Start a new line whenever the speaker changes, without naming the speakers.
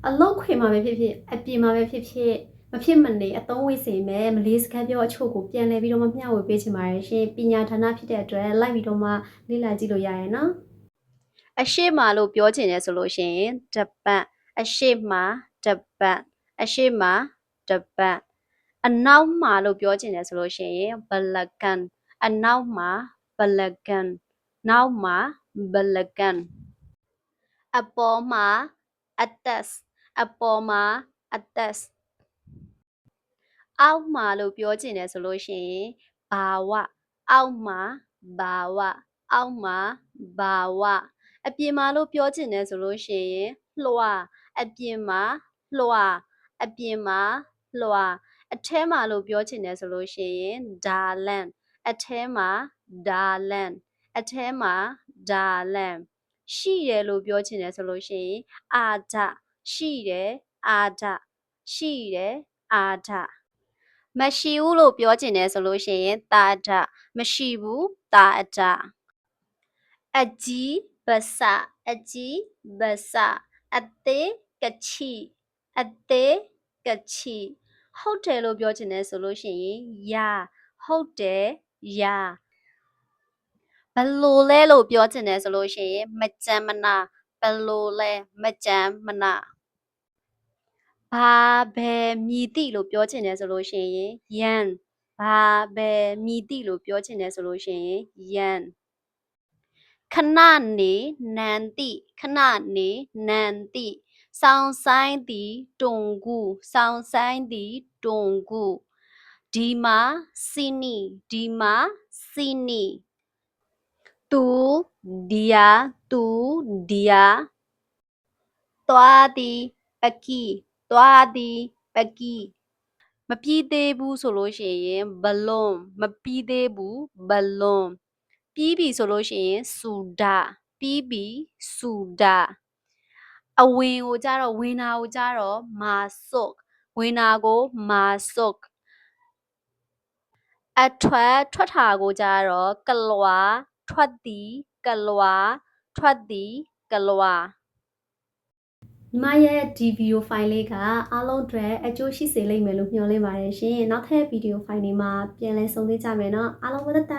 အလောက်ခွေမှာပဲဖြစ်ဖြစ်အပြင်မှာပဲဖြစ်ဖြစ်မဖြစ်မနေအသုံးဝိစေမယ်မလေးစကားပြောအချို့ကိုပြန်လဲပြီးတော့မှမျှဝေပေးချင်ပါတယ်ရှင်ပညာဌာနဖြစ်တဲ့အတွက်လိုက်ပြီးတော့မှလေ့လာကြည့်လို့ရရဲ့နော်အရှိမလို့ပြောချင်တယ်ဆိုလို့ရှိရင်ဂျပန်အရှိမဂျပန်အရှိမဂျပန်အနောက်မှာလို့ပြောချင်တယ်ဆိုလို့ရှိရင်ဘလကန်အနောက်မှာဘလကန်နောက်မှာဘလကန်အပေါ်မှာအတက်စ်အပေါ်မှာအတက်စ်အောက်မှာလို့ပြောချင်တယ်ဆိုလို့ရှိရင်ဘာဝအောက်မှာဘာဝအောက်မှာဘာဝအပြင်မှာလို့ပြောချင်တယ်ဆိုလို့ရှိရင်လွှာအပြင်မှာလွှာအပြင်မှာလွှာအထဲမှာလို့ပြောချင်တယ်ဆိုလို့ရှိရင်ဒါလန်အထဲမှာဒါလန်အထဲမှာဒါလန်ရှိတယ်လို့ပြောချင်တယ်ဆိုလို့ရှိရင်အာဒရှိတယ်အာဒရှိတယ်အာဒမရှိဘူးလို့ပြောချင်တယ်ဆိုလို့ရှိရင်တာဒမရှိဘူးတာဒအကြီးပစအကြီးပစအသေးကချီအသေးကချီဟုတ်တယ်လို့ပြောချင်တယ်ဆိုလို့ရှိရင်ယာဟုတ်တယ်ယာဘလို့လဲလို့ပြောချင်တယ်ဆိုလို့ရှိရင်မကြမ်းမနာဘလို့လဲမကြမ်းမနာဘာပဲမြည်တိလို့ပြောချင်တယ်ဆိုလို့ရှိရင်ယန်ဘာပဲမြည်တိလို့ပြောချင်တယ်ဆိုလို့ရှိရင်ယန်ခဏနေနန်တိခဏနေနန်တိစောင်းဆိုင်သည်တွန်ကူစောင်းဆိုင်သည်တွန်ကူဒီမာစီနီဒီမာစီနီသူဒီယာသူဒီယာသွားသည်ပကီသွားသည်ပကီမပြီးသေးဘူးဆိုလို့ရှိရင်ဘလွန်မပြီးသေးဘူးဘလွန်ပြီးပြီဆိုလို့ရှိရင်စူဒပြီးပြီစူဒအဝင်ကိုကြတော့ဝင်နာကိုကြတော့မာဆုတ်ဝင်နာကိုမာဆုတ်အထွက်တာကိုကြတော့ကလွာထွက်သည်ကလွာထွက်သည်ကလွာညီမရဲ့ဒီဗီဒီယိုဖိုင်လေးကအားလုံးအတွက်အကျိုးရှိစေလိမ့်မယ်လို့မျှော်လင့်ပါတယ်ရှင်နောက်ထပ်ဗီဒီယိုဖိုင်တွေမှာပြန်လည်ဆုံတွေ့ကြမယ်နော်အားလုံးဝတ်တ